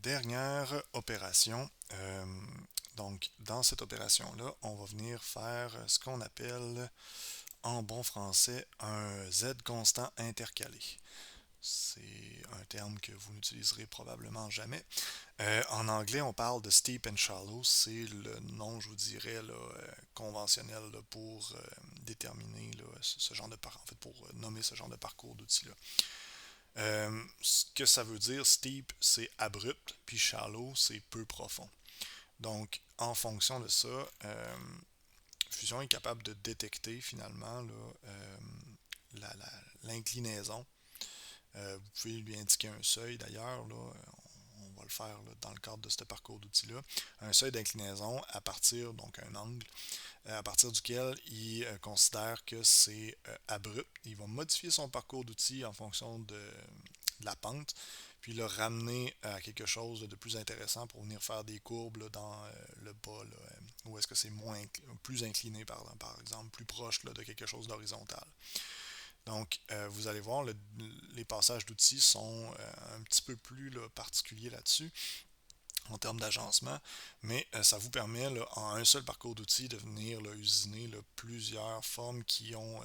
dernière opération. Donc, dans cette opération-là, on va venir faire ce qu'on appelle, en bon français, un Z constant intercalé. C'est un terme que vous n'utiliserez probablement jamais. En anglais, on parle de steep and shallow. C'est le nom, je vous dirais, là, conventionnel là, pour déterminer là, ce genre de en fait, pour nommer ce genre de parcours d'outils-là. Ce que ça veut dire, steep, c'est abrupt, puis shallow, c'est peu profond. Donc, en fonction de ça, Fusion est capable de détecter finalement là, l'inclinaison. Vous pouvez lui indiquer un seuil d'ailleurs, là, on va le faire là, dans le cadre de ce parcours d'outils-là, un seuil d'inclinaison à partir, donc un angle, à partir duquel il considère que c'est abrupt. Il va modifier son parcours d'outils en fonction de la pente, puis le ramener à quelque chose de plus intéressant pour venir faire des courbes là, dans le bas, là, où est-ce que c'est plus incliné par exemple, plus proche là, de quelque chose d'horizontal. Donc, vous allez voir, les passages d'outils sont un petit peu plus là, particuliers là-dessus en termes d'agencement, mais ça vous permet, là, en un seul parcours d'outils, de venir là, usiner là, plusieurs formes qui ont,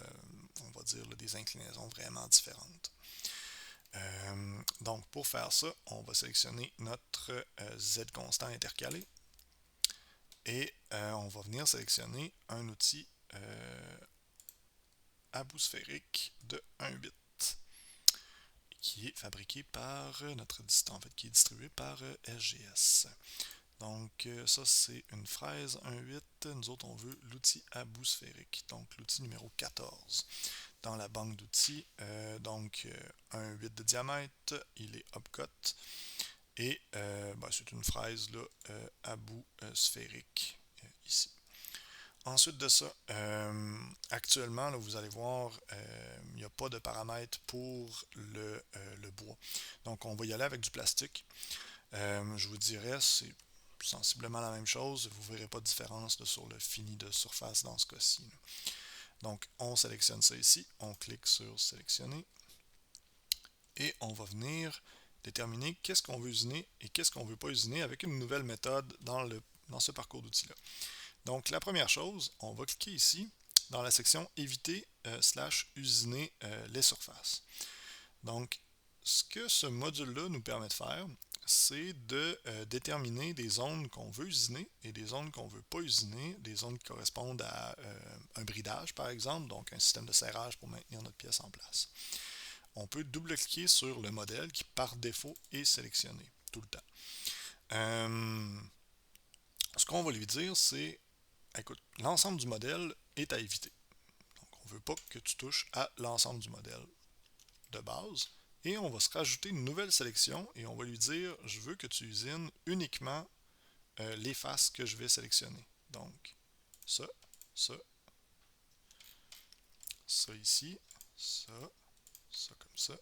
on va dire, là, des inclinaisons vraiment différentes. Donc, pour faire ça, on va sélectionner notre Z constant intercalé et on va venir sélectionner un outil à bout sphérique de 1 bit qui est fabriqué par notre en fait, qui est distribué par SGS. Donc ça c'est une fraise 1.8. Nous autres on veut l'outil à bout sphérique, donc l'outil numéro 14 dans la banque d'outils. Donc 1.8 de diamètre, il est upcut et c'est une fraise là, à bout sphérique ici. Ensuite de ça, actuellement, là, vous allez voir, il n'y a pas de paramètres pour le bois. Donc, on va y aller avec du plastique. Je vous dirais, c'est sensiblement la même chose. Vous ne verrez pas de différence là, sur le fini de surface dans ce cas-ci. Là. Donc, on sélectionne ça ici. On clique sur sélectionner. Et on va venir déterminer qu'est-ce qu'on veut usiner et qu'est-ce qu'on ne veut pas usiner avec une nouvelle méthode dans ce parcours d'outils-là. Donc, la première chose, on va cliquer ici dans la section éviter usiner les surfaces. Donc, ce que ce module-là nous permet de faire, c'est de déterminer des zones qu'on veut usiner et des zones qu'on ne veut pas usiner, des zones qui correspondent à un bridage, par exemple, donc un système de serrage pour maintenir notre pièce en place. On peut double-cliquer sur le modèle qui, par défaut, est sélectionné tout le temps. Ce qu'on va lui dire, c'est écoute, l'ensemble du modèle est à éviter. Donc, on ne veut pas que tu touches à l'ensemble du modèle de base. Et on va se rajouter une nouvelle sélection et on va lui dire je veux que tu usines uniquement les faces que je vais sélectionner. Donc, ça, ça, ça ici, ça comme ça.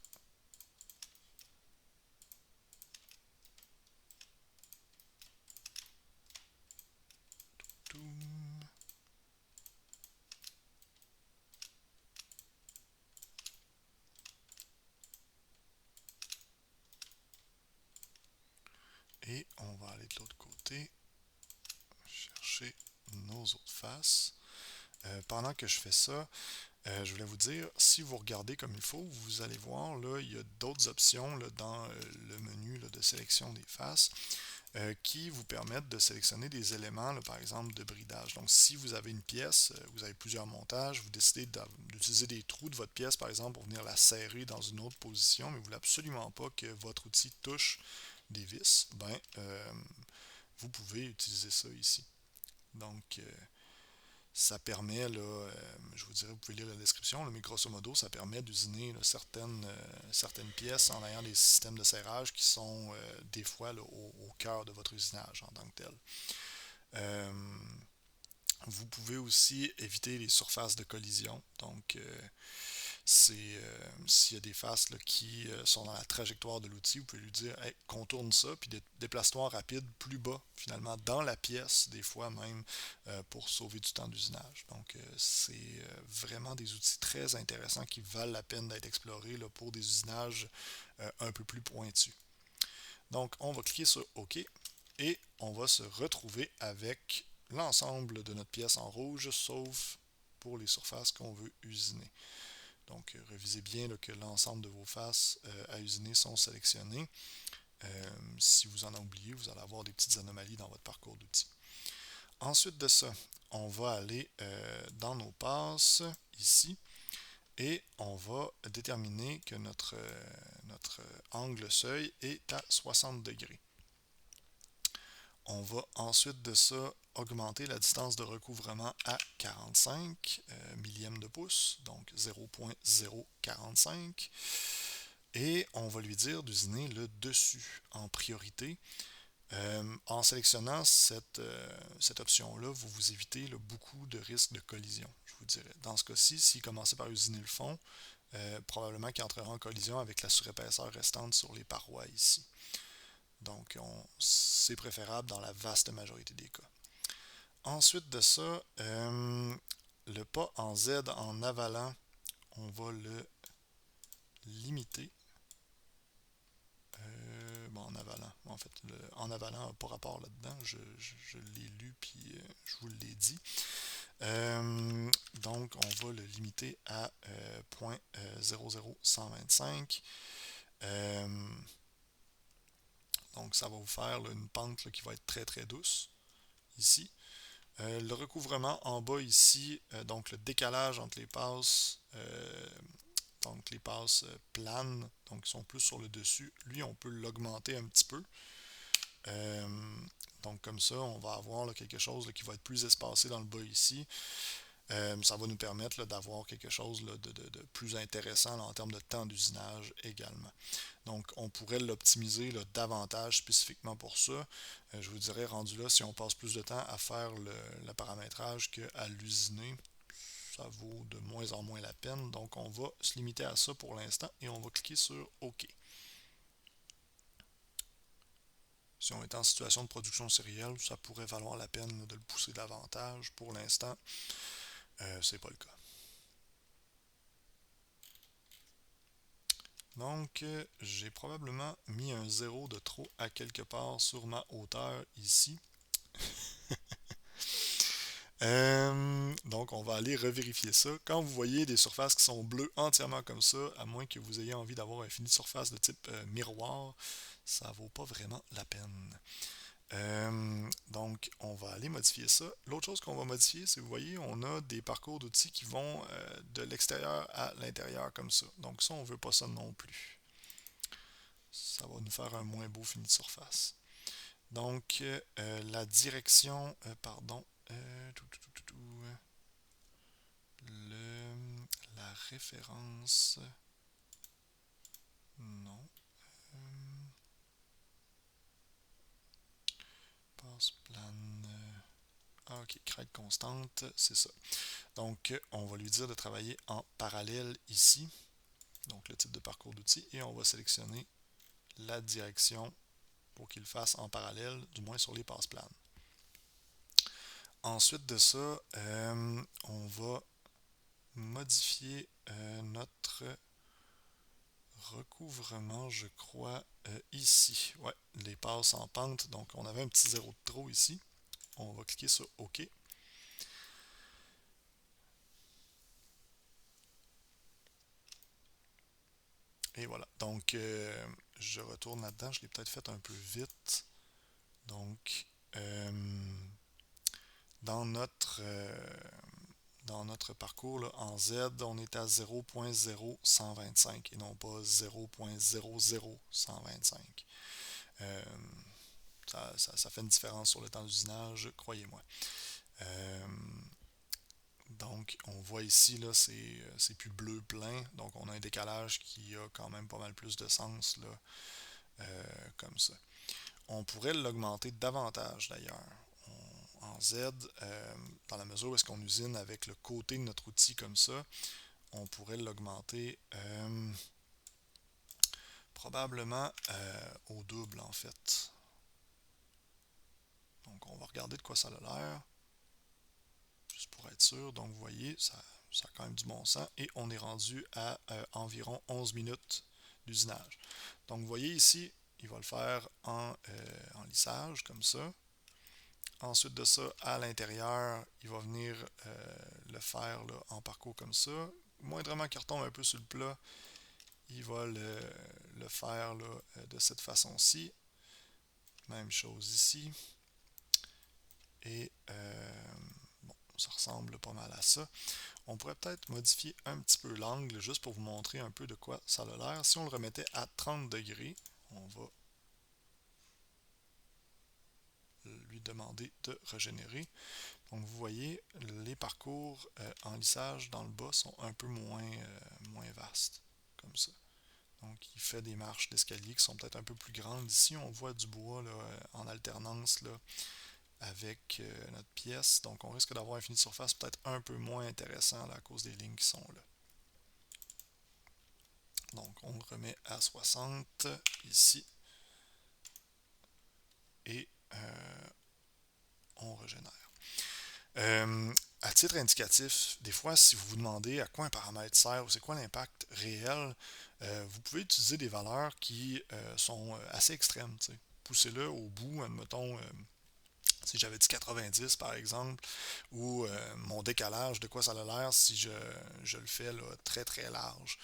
Tout. Et on va aller de l'autre côté, chercher nos autres faces. Pendant que je fais ça, je voulais vous dire, si vous regardez comme il faut, vous allez voir, là, il y a d'autres options là, dans le menu là, de sélection des faces qui vous permettent de sélectionner des éléments, là, par exemple, de bridage. Donc, si vous avez une pièce, vous avez plusieurs montages, vous décidez d'utiliser des trous de votre pièce, par exemple, pour venir la serrer dans une autre position, mais vous ne voulez absolument pas que votre outil touche des vis, vous pouvez utiliser ça ici. Donc, ça permet, là, je vous dirais, vous pouvez lire la description, là, mais grosso modo, ça permet d'usiner là, certaines pièces en ayant des systèmes de serrage qui sont des fois là, au cœur de votre usinage en tant que tel. Euh, Vous pouvez aussi éviter les surfaces de collision. Donc, s'il y a des faces là, qui sont dans la trajectoire de l'outil, vous pouvez lui dire hey, contourne ça, puis déplace-toi rapide plus bas, finalement, dans la pièce, des fois même, pour sauver du temps d'usinage. Donc, c'est vraiment des outils très intéressants qui valent la peine d'être explorés là, pour des usinages un peu plus pointus. Donc, on va cliquer sur OK et on va se retrouver avec l'ensemble de notre pièce en rouge, sauf pour les surfaces qu'on veut usiner. Donc, revisez bien là, que l'ensemble de vos faces à usiner sont sélectionnées. Si vous en avez oublié, vous allez avoir des petites anomalies dans votre parcours d'outils. Ensuite de ça, on va aller dans nos passes ici et on va déterminer que notre angle seuil est à 60 degrés. On va ensuite de ça augmenter la distance de recouvrement à 45 millièmes de pouce, donc 0.045. Et on va lui dire d'usiner le dessus en priorité. En sélectionnant cette option-là, vous vous évitez beaucoup de risques de collision, je vous dirais. Dans ce cas-ci, s'il commençait par usiner le fond, probablement qu'il entrera en collision avec la surépaisseur restante sur les parois ici. Donc, c'est préférable dans la vaste majorité des cas. Ensuite de ça, le pas en Z en avalant, on va le limiter. En avalant, en fait, en avalant n'a pas rapport là-dedans, je l'ai lu puis je vous l'ai dit. Donc, on va le limiter à 0.00125. Donc, ça va vous faire là, une pente là, qui va être très très douce ici. Le recouvrement en bas ici, donc le décalage entre les passes, donc les passes planes, donc qui sont plus sur le dessus, lui on peut l'augmenter un petit peu. Donc comme ça, on va avoir là, quelque chose là, qui va être plus espacé dans le bas ici. Ça va nous permettre d'avoir quelque chose là, de plus intéressant là, en termes de temps d'usinage également. Donc, on pourrait l'optimiser davantage spécifiquement pour ça. Je vous dirais, rendu là, si on passe plus de temps à faire le paramétrage qu'à l'usiner, ça vaut de moins en moins la peine. Donc, on va se limiter à ça pour l'instant et on va cliquer sur OK. Si on est en situation de production sérielle, ça pourrait valoir la peine là, de le pousser davantage. Pour l'instant, c'est pas le cas. Donc, j'ai probablement mis un 0 de trop à quelque part sur ma hauteur ici. Donc, on va aller revérifier ça. Quand vous voyez des surfaces qui sont bleues entièrement comme ça, à moins que vous ayez envie d'avoir un fini de surface de type miroir, ça vaut pas vraiment la peine. Donc, on va aller modifier ça. L'autre chose qu'on va modifier, c'est, vous voyez, on a des parcours d'outils qui vont de l'extérieur à l'intérieur comme ça. Donc ça, on veut pas ça non plus. Ça va nous faire un moins beau fini de surface. Donc, la direction, la référence, non. Passe plane. Ok, crête constante, c'est ça. Donc, on va lui dire de travailler en parallèle ici. Donc, le type de parcours d'outils. Et on va sélectionner la direction pour qu'il fasse en parallèle, du moins sur les passes planes. Ensuite de ça, on va modifier notre recouvrement, je crois, ici. Ouais, les passes en pente. Donc, on avait un petit 0 de trop ici. On va cliquer sur OK. Et voilà. Donc, je retourne là-dedans. Je l'ai peut-être fait un peu vite. Donc, dans notre parcours là, en Z, on est à 0.0125 et non pas 0.00125. Ça fait une différence sur le temps d'usinage, croyez-moi. Donc, on voit ici, là, c'est plus bleu plein. Donc, on a un décalage qui a quand même pas mal plus de sens, là, comme ça. On pourrait l'augmenter davantage, d'ailleurs. En Z, dans la mesure où est-ce qu'on usine avec le côté de notre outil comme ça, on pourrait l'augmenter probablement au double, en fait. Donc, on va regarder de quoi ça a l'air. Juste pour être sûr. Donc, vous voyez, ça a quand même du bon sens. Et on est rendu à environ 11 minutes d'usinage. Donc, vous voyez ici, il va le faire en lissage, comme ça. Ensuite de ça, à l'intérieur, il va venir le faire là, en parcours comme ça. Moindrement qu'il retombe un peu sur le plat, il va le faire là, de cette façon-ci. Même chose ici. Et bon, ça ressemble pas mal à ça. On pourrait peut-être modifier un petit peu l'angle juste pour vous montrer un peu de quoi ça a l'air. Si on le remettait à 30 degrés, on va lui demander de régénérer. Donc vous voyez, les parcours en lissage dans le bas sont un peu moins vastes, comme ça. Donc il fait des marches d'escalier qui sont peut-être un peu plus grandes. Ici, on voit du bois là, en alternance là, avec notre pièce. Donc on risque d'avoir un fini de surface peut-être un peu moins intéressant là, à cause des lignes qui sont là. Donc on le remet à 60 ici. Et on régénère. À titre indicatif, des fois, si vous vous demandez à quoi un paramètre sert ou c'est quoi l'impact réel, vous pouvez utiliser des valeurs qui sont assez extrêmes. Poussez-le au bout, admettons, si j'avais dit 90 par exemple, ou mon décalage, de quoi ça a l'air si je le fais là, très très large.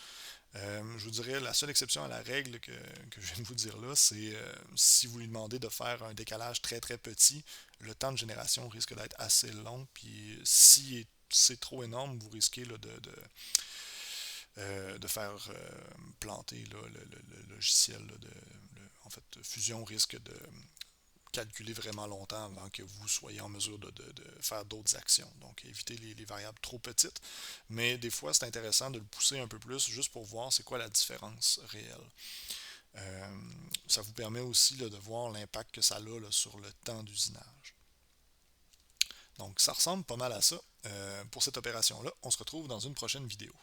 Je vous dirais, la seule exception à la règle que je viens de vous dire là, c'est si vous lui demandez de faire un décalage très très petit, le temps de génération risque d'être assez long, puis si c'est trop énorme, vous risquez là, de faire planter là, le logiciel. En fait, Fusion risque de calculer vraiment longtemps avant que vous soyez en mesure de faire d'autres actions. Donc, évitez les variables trop petites. Mais des fois, c'est intéressant de le pousser un peu plus juste pour voir c'est quoi la différence réelle. Ça vous permet aussi là, de voir l'impact que ça a là, sur le temps d'usinage. Donc, ça ressemble pas mal à ça. Pour cette opération-là, on se retrouve dans une prochaine vidéo.